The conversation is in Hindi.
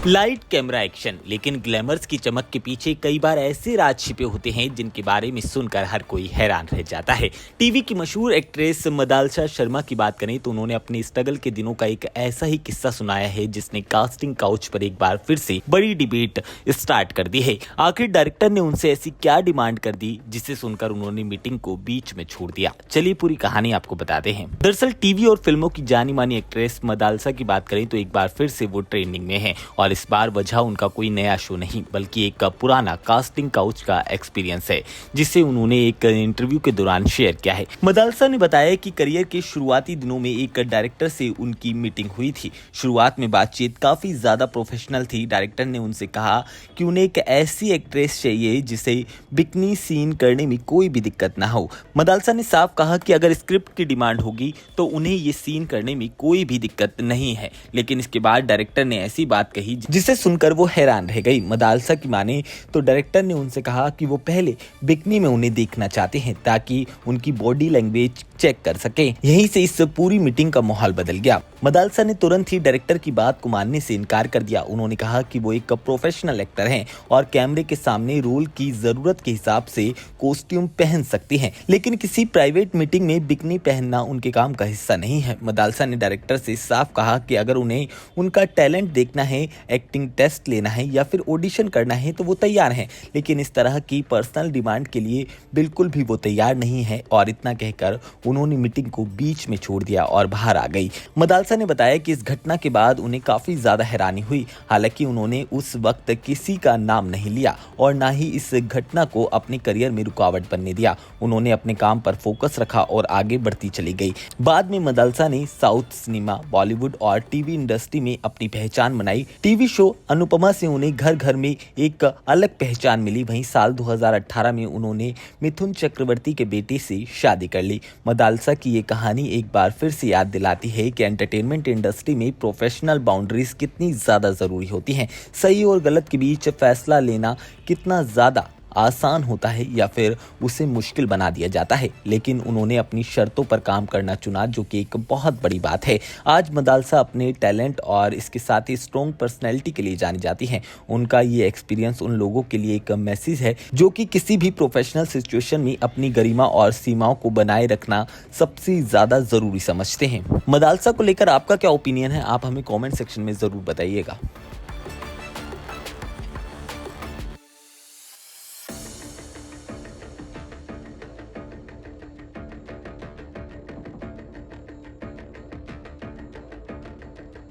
लाइट कैमरा एक्शन, लेकिन ग्लैमर्स की चमक के पीछे कई बार ऐसे राज छिपे होते हैं जिनके बारे में सुनकर हर कोई हैरान रह जाता है। टीवी की मशहूर एक्ट्रेस मदालसा शर्मा की बात करें तो उन्होंने अपने स्ट्रगल के दिनों का एक ऐसा ही किस्सा सुनाया है जिसने कास्टिंग काउच पर एक बार फिर से बड़ी डिबेट स्टार्ट कर दी है। आखिर डायरेक्टर ने उनसे ऐसी क्या डिमांड कर दी जिसे सुनकर उन्होंने मीटिंग को बीच में छोड़ दिया। चलिए पूरी कहानी आपको बताते हैं। दरअसल टीवी और फिल्मों की जानी मानी एक्ट्रेस मदालसा की बात करें तो एक बार फिर से वो ट्रेंडिंग में है और इस बार वजह उनका कोई नया शो नहीं बल्कि एक पुराना कास्टिंग काउच का एक्सपीरियंस है जिसे उन्होंने एक इंटरव्यू के दौरान शेयर किया है। मदालसा ने बताया कि करियर के शुरुआती दिनों में एक डायरेक्टर से उनकी मीटिंग हुई थी। शुरुआत में बातचीत काफी ज्यादा प्रोफेशनल थी। डायरेक्टर ने उनसे कहा कि उन्हें एक ऐसी एक्ट्रेस चाहिए जिसे बिकनी सीन करने में कोई भी दिक्कत ना हो। मदालसा ने साफ कहा कि अगर स्क्रिप्ट की डिमांड होगी तो उन्हें ये सीन करने में कोई भी दिक्कत नहीं है, लेकिन इसके बाद डायरेक्टर ने ऐसी बात कही जिसे सुनकर वो हैरान रह गई। मदालसा की माने तो डायरेक्टर ने उनसे कहा कि वो पहले बिकनी में उन्हें देखना चाहते हैं ताकि उनकी बॉडी लैंग्वेज चेक कर सके। यहीं से इस पूरी मीटिंग का माहौल बदल गया। मदालसा ने तुरंत ही डायरेक्टर की बात को मानने से इनकार कर दिया। उन्होंने कहा कि वो एक प्रोफेशनल एक्टर हैं और कैमरे के सामने रोल की जरूरत के हिसाब से कॉस्ट्यूम पहन सकती हैं, लेकिन किसी प्राइवेट मीटिंग में बिकनी पहनना उनके काम का हिस्सा नहीं है। मदालसा ने डायरेक्टर से साफ कहा कि अगर उन्हें उनका टैलेंट देखना है, एक्टिंग टेस्ट लेना है या फिर ऑडिशन करना है तो वो तैयार हैं, लेकिन इस तरह की पर्सनल डिमांड के लिए बिल्कुल भी वो तैयार नहीं है। और इतना कहकर उन्होंने मीटिंग को बीच में छोड़ दिया और बाहर आ गई। मदालसा ने बताया कि इस घटना के बाद उन्हें काफी ज्यादा हैरानी हुई। हालांकि उन्होंने उस वक्त किसी का नाम नहीं लिया और ना ही इस घटना को अपने करियर में रुकावट बनने दिया। उन्होंने अपने काम पर फोकस रखा और आगे बढ़ती चली गई। बाद में मदालसा ने साउथ सिनेमा, बॉलीवुड और टीवी इंडस्ट्री में अपनी पहचान बनाई। टीवी शो अनुपमा से उन्हें घर घर में एक अलग पहचान मिली। वहीं साल 2018 में उन्होंने मिथुन चक्रवर्ती के बेटे से शादी कर ली। मदालसा की ये कहानी एक बार फिर से याद दिलाती है कि एंटरटेनमेंट इंडस्ट्री में प्रोफेशनल बाउंड्रीज कितनी ज्यादा जरूरी होती हैं। सही और गलत के बीच फैसला लेना कितना ज्यादा आसान होता है या फिर उसे मुश्किल बना दिया जाता है, लेकिन उन्होंने अपनी शर्तों पर काम करना चुना, जो कि एक बहुत बड़ी बात है। आज मदालसा अपने टैलेंट और इसके साथ ही स्ट्रॉन्ग पर्सनैलिटी के लिए जानी जाती हैं। उनका ये एक्सपीरियंस उन लोगों के लिए एक मैसेज है जो कि किसी भी प्रोफेशनल सिचुएशन में अपनी गरिमा और सीमाओं को बनाए रखना सबसे ज्यादा जरूरी समझते हैं। मदालसा को लेकर आपका क्या ओपिनियन है, आप हमें कॉमेंट सेक्शन में जरूर बताइएगा।